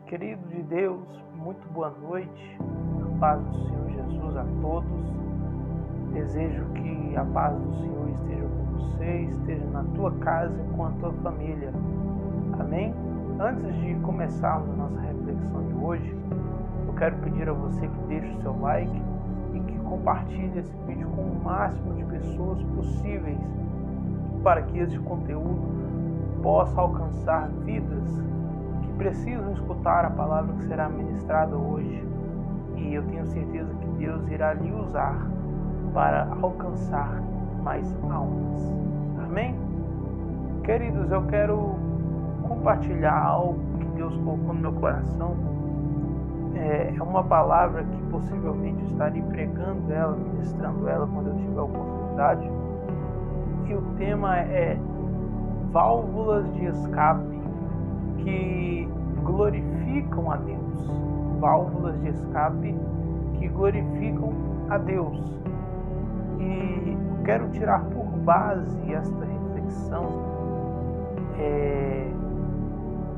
Querido de Deus, muito boa noite, a paz do Senhor Jesus a todos. Desejo que a paz do Senhor esteja com você, esteja na tua casa e com a tua família. Amém? Antes de começarmos a nossa reflexão de hoje, eu quero pedir a você que deixe o seu like e que compartilhe esse vídeo com o máximo de pessoas possíveis para que este conteúdo possa alcançar vidas que precisam escutar a palavra que será ministrada hoje. E eu tenho certeza que Deus irá lhe usar para alcançar mais almas. Amém? Queridos, eu quero compartilhar algo que Deus colocou no meu coração. É uma palavra que possivelmente eu estarei pregando ela, ministrando ela quando eu tiver a oportunidade. E o tema é válvulas de escape que glorificam a Deus. Válvulas de escape que glorificam a Deus. E eu quero tirar por base esta reflexão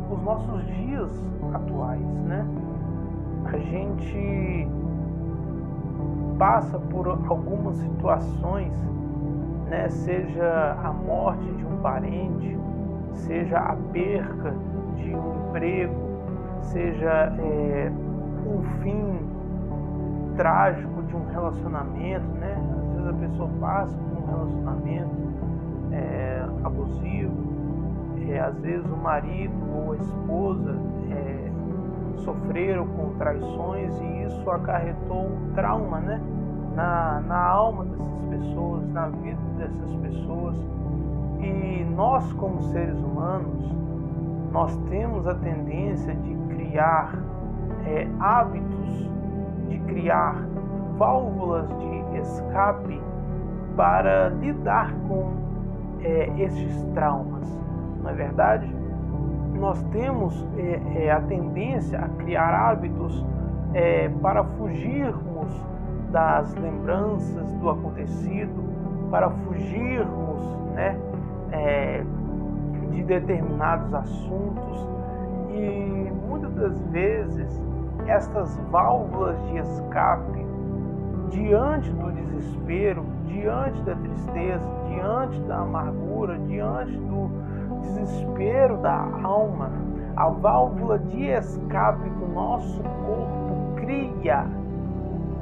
os nossos dias atuais, né? A gente passa por algumas situações, né? Seja a morte de um parente, seja a perca de um emprego, seja um fim trágico de um relacionamento, né? Às vezes a pessoa passa por um relacionamento abusivo, às vezes o marido ou a esposa sofreram com traições e isso acarretou um trauma, né? Na alma dessas pessoas, na vida dessas pessoas. E nós, como seres humanos, nós temos a tendência de criar hábitos, de criar válvulas de escape para lidar com estes traumas. Não é verdade? Nós temos a tendência a criar hábitos para fugirmos das lembranças do acontecido, para fugirmos, né, de determinados assuntos. E muitas das vezes estas válvulas de escape diante do desespero, diante da tristeza, diante da amargura, diante do desespero da alma, a válvula de escape que o nosso corpo cria,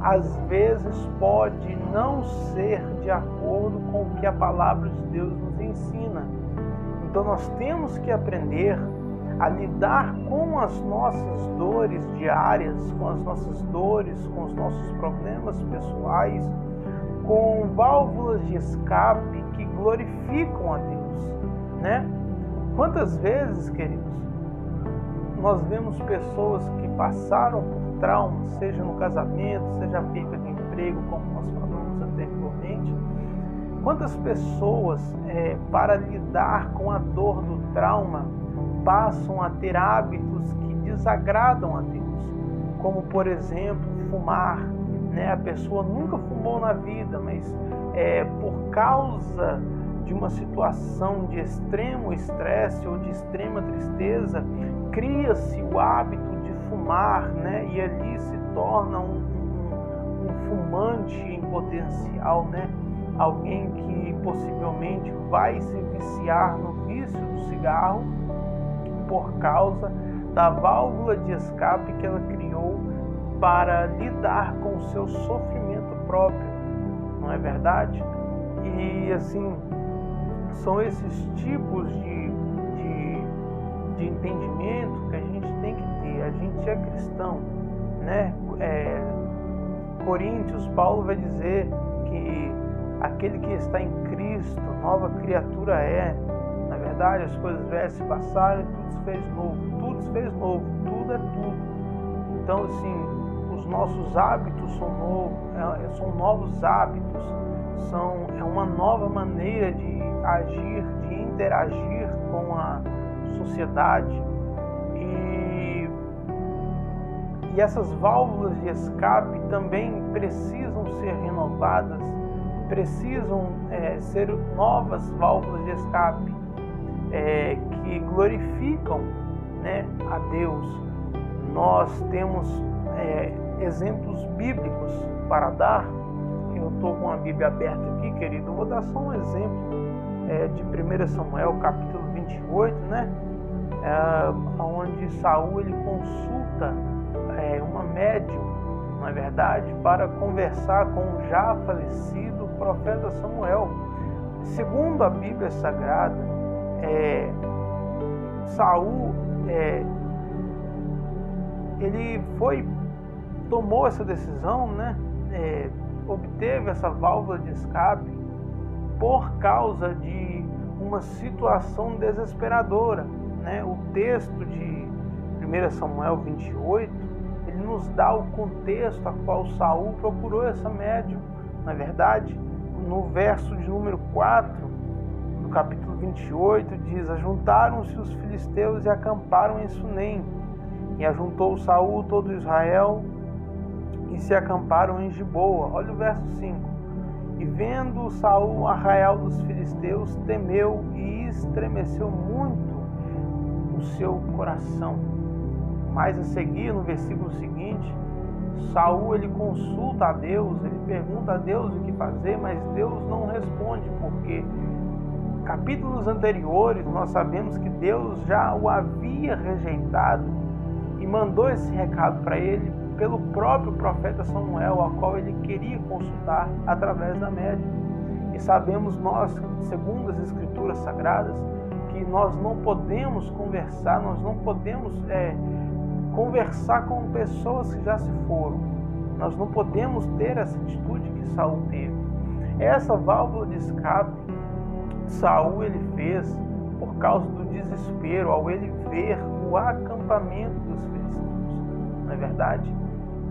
às vezes pode não ser de acordo com o que a palavra de Deus nos ensina. Então nós temos que aprender a lidar com as nossas dores diárias, com as nossas dores, com os nossos problemas pessoais, com válvulas de escape que glorificam a Deus, né? Quantas vezes, queridos, nós vemos pessoas que passaram por traumas, seja no casamento, seja a perca de emprego, como nós falamos anteriormente. Quantas pessoas, para lidar com a dor do trauma, passam a ter hábitos que desagradam a Deus, como, por exemplo, fumar, né? A pessoa nunca fumou na vida, mas por causa de uma situação de extremo estresse ou de extrema tristeza, cria-se o hábito de fumar, né? E ali se torna um fumante em potencial, né? Alguém que possivelmente vai se viciar no vício do cigarro por causa da válvula de escape que ela criou para lidar com o seu sofrimento próprio, não é verdade? E assim, são esses tipos de entendimento que a gente tem que ter. A gente é cristão, né? Coríntios, Paulo vai dizer que aquele que está em Cristo, nova criatura é. Na verdade, as coisas velhas se passaram e tudo se fez novo. Tudo se fez novo, tudo é tudo. Então, assim, os nossos hábitos são novos hábitos, é uma nova maneira de agir, de interagir com a sociedade. E essas válvulas de escape também precisam ser renovadas, precisam ser novas válvulas de escape que glorificam, né, a Deus. nós temos exemplos bíblicos para dar. Eu estou com a Bíblia aberta aqui, querido. Eu vou dar só um exemplo de 1 Samuel, capítulo 28, né? Onde Saul ele consulta uma médium, na verdade, para conversar com o já falecido profeta Samuel. Segundo a Bíblia Sagrada, Saul ele tomou essa decisão, né? Obteve essa válvula de escape por causa de uma situação desesperadora, né? O texto de 1 Samuel 28, ele nos dá o contexto a qual Saul procurou essa médium. Na verdade, no verso de número 4, do capítulo 28, diz: ajuntaram-se os filisteus e acamparam em Sunem, e ajuntou Saul todo Israel e se acamparam em Giboa. Olha o verso 5. E vendo Saul o arraial dos filisteus, temeu e estremeceu muito o seu coração. Mas a seguir, no versículo seguinte, Saul ele consulta a Deus, ele pergunta a Deus o que fazer, mas Deus não responde, porque capítulos anteriores nós sabemos que Deus já o havia rejeitado e mandou esse recado para ele pelo próprio profeta Samuel, a qual ele queria consultar através da médium. E sabemos nós, segundo as Escrituras Sagradas, que nós não podemos conversar, nós não podemos conversar com pessoas que já se foram. Nós não podemos ter essa atitude que Saul teve. Essa válvula de escape, Saul ele fez por causa do desespero, ao ele ver o acampamento dos filisteus. Não é verdade?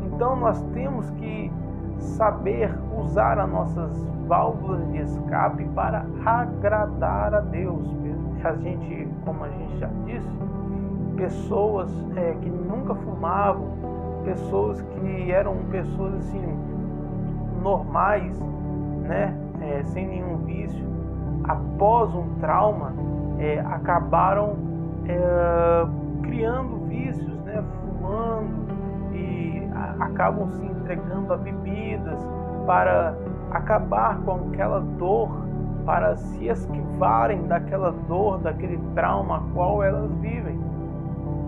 Então nós temos que saber usar as nossas válvulas de escape para agradar a Deus. Como a gente já disse, pessoas que nunca fumavam, pessoas que eram pessoas assim normais, né, sem nenhum vício, após um trauma acabaram criando vícios, né, fumando, e acabam se entregando a bebidas para acabar com aquela dor, para se esquivarem daquela dor, daquele trauma a qual elas vivem.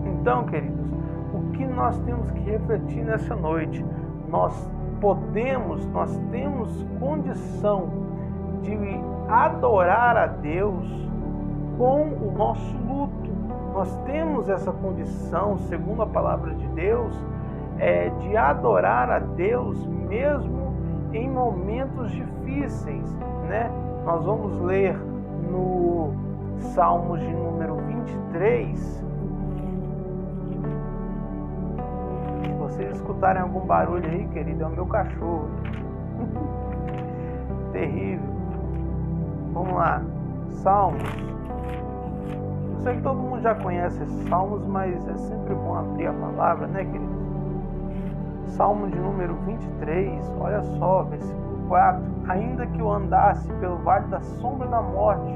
Então, queridos, o que nós temos que refletir nessa noite? Nós temos condição de adorar a Deus com o nosso luto. Nós temos essa condição, segundo a palavra de Deus, de adorar a Deus mesmo em momentos difíceis, né? Nós vamos ler no Salmos de número 23. Se vocês escutarem algum barulho aí, querido, é o meu cachorro. Terrível. Vamos lá. Salmos. Eu sei que todo mundo já conhece esses salmos, mas é sempre bom abrir a palavra, né, querido? Salmo de número 23, olha só, versículo 4. Ainda que eu andasse pelo vale da sombra da morte,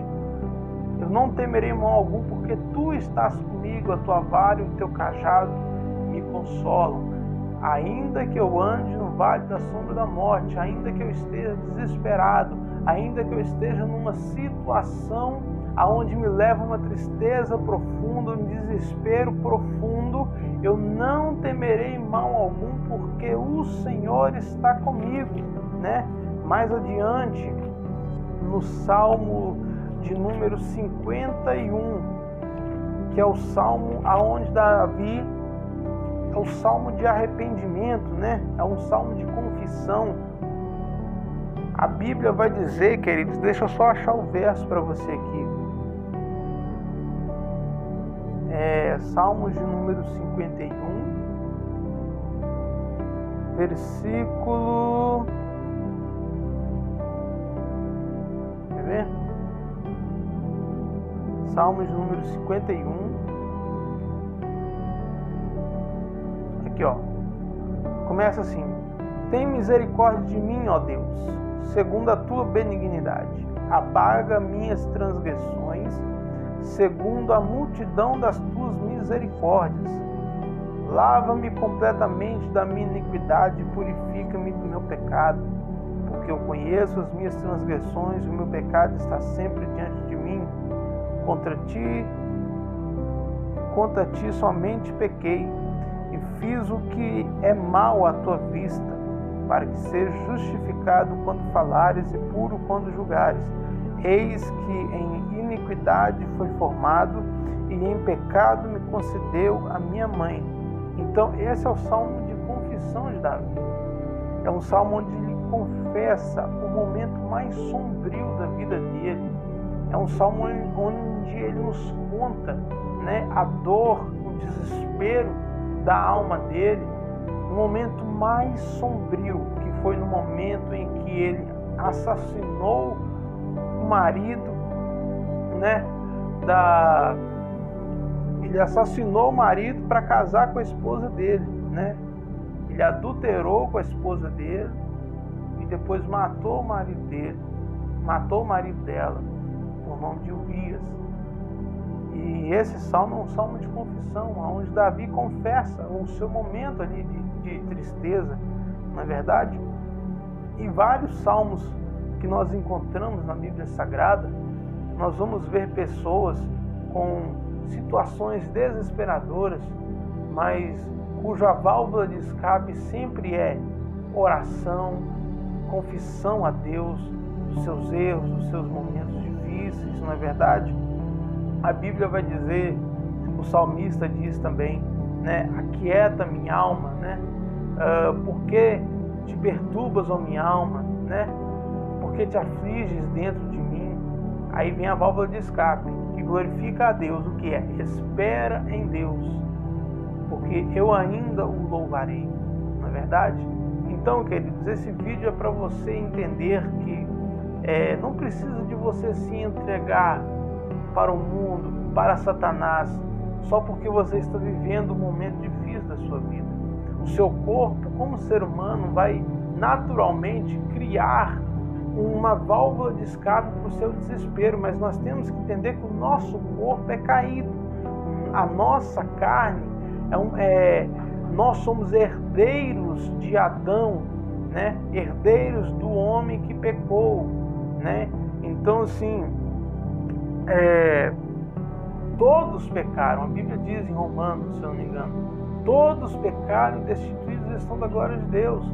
eu não temerei mal algum, porque tu estás comigo, a tua vara e o teu cajado me consolam. Ainda que eu ande no vale da sombra da morte, ainda que eu esteja desesperado, ainda que eu esteja numa situação aonde me leva uma tristeza profunda, um desespero profundo, eu não temerei mal algum, porque o Senhor está comigo, né? Mais adiante, no Salmo de número 51, que é o Salmo aonde Davi, é o Salmo de arrependimento, né? É um Salmo de confissão. A Bíblia vai dizer, queridos, deixa eu só achar o verso para você aqui. Salmos de número 51, versículo... Quer ver? Salmos de número 51. Aqui, ó. Começa assim: tem misericórdia de mim, ó Deus, segundo a tua benignidade. Apaga minhas transgressões, segundo a multidão das tuas misericórdias. Lava-me completamente da minha iniquidade e purifica-me do meu pecado, porque eu conheço as minhas transgressões e o meu pecado está sempre diante de mim. Contra ti somente pequei e fiz o que é mal à tua vista, para que seja justificado quando falares e puro quando julgares. Eis que em iniquidade foi formado e em pecado me concedeu a minha mãe. Então esse é o salmo de confissão de Davi. É um salmo onde ele confessa o momento mais sombrio da vida dele. É um salmo onde ele nos conta, a dor, o desespero da alma dele, no momento mais sombrio, que foi no momento em que ele assassinou o marido, ele assassinou o marido para casar com a esposa dele, Ele adulterou com a esposa dele e depois matou o marido dela, por nome de Urias. E esse salmo é um salmo de confissão, onde Davi confessa o seu momento ali de tristeza, não é verdade? E vários salmos que nós encontramos na Bíblia Sagrada, nós vamos ver pessoas com situações desesperadoras, mas cuja válvula de escape sempre é oração, confissão a Deus dos seus erros, dos seus momentos difíceis, não é verdade? A Bíblia vai dizer, o salmista diz também, aquieta minha alma, por que te perturbas, ó minha alma, por que te afliges dentro de mim? Aí vem a válvula de escape, que glorifica a Deus, o que é? Espera em Deus, porque eu ainda o louvarei, não é verdade? Então, queridos, esse vídeo é para você entender que não precisa de você se entregar para o mundo, para Satanás, só porque você está vivendo um momento difícil da sua vida. O seu corpo, como ser humano, vai naturalmente criar uma válvula de escape para o seu desespero, mas nós temos que entender que o nosso corpo é caído. A nossa carne, nós somos herdeiros de Adão, herdeiros do homem que pecou, Então, assim, todos pecaram. A Bíblia diz em Romanos, se eu não me engano, todos pecaram e destituídos estão da glória de Deus.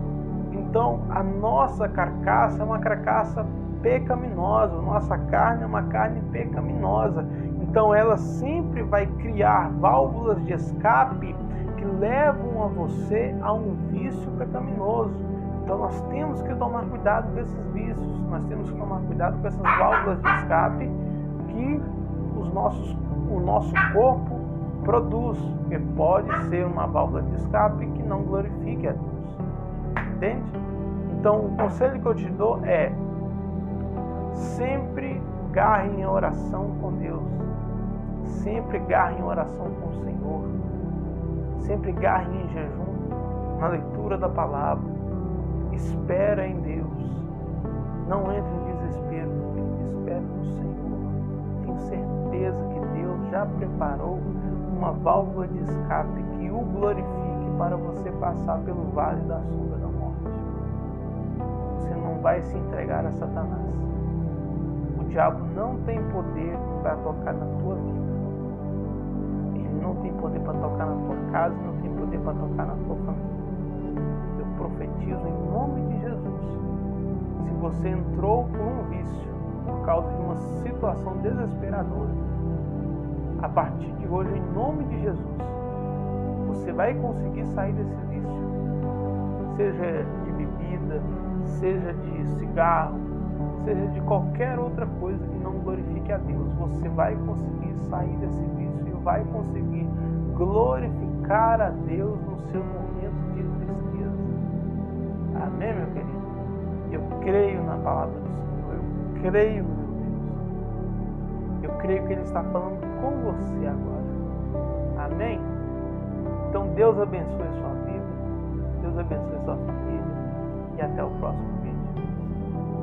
Então, a nossa carcaça é uma carcaça pecaminosa, a nossa carne é uma carne pecaminosa. Então, ela sempre vai criar válvulas de escape que levam a você a um vício pecaminoso. Então, nós temos que tomar cuidado com esses vícios, nós temos que tomar cuidado com essas válvulas de escape que o nosso corpo produz, porque pode ser uma válvula de escape que não glorifique a Deus. Entende? Então, o conselho que eu te dou é: sempre garre em oração com Deus, sempre garre em oração com o Senhor, sempre garre em jejum, na leitura da palavra, espera em Deus, não entre em desespero, espera no Senhor. Tenho certeza que Deus já preparou uma válvula de escape que o glorifique para você passar pelo vale da sombra da morte. Você não vai se entregar a Satanás. O diabo não tem poder para tocar na tua vida. Ele não tem poder para tocar na tua casa, não tem poder para tocar na tua família. Eu profetizo em nome de Jesus. Se você entrou por um vício, por causa de uma situação desesperadora, a partir de hoje, em nome de Jesus, você vai conseguir sair desse vício. Seja de bebida, seja de cigarro, seja de qualquer outra coisa que não glorifique a Deus. Você vai conseguir sair desse vício e vai conseguir glorificar a Deus no seu momento de tristeza. Amém, meu querido? Eu creio na palavra do Senhor, eu creio no meu Deus. Eu creio que Ele está falando com você agora. Amém? Então Deus abençoe a sua vida, Deus abençoe a sua família e até o próximo.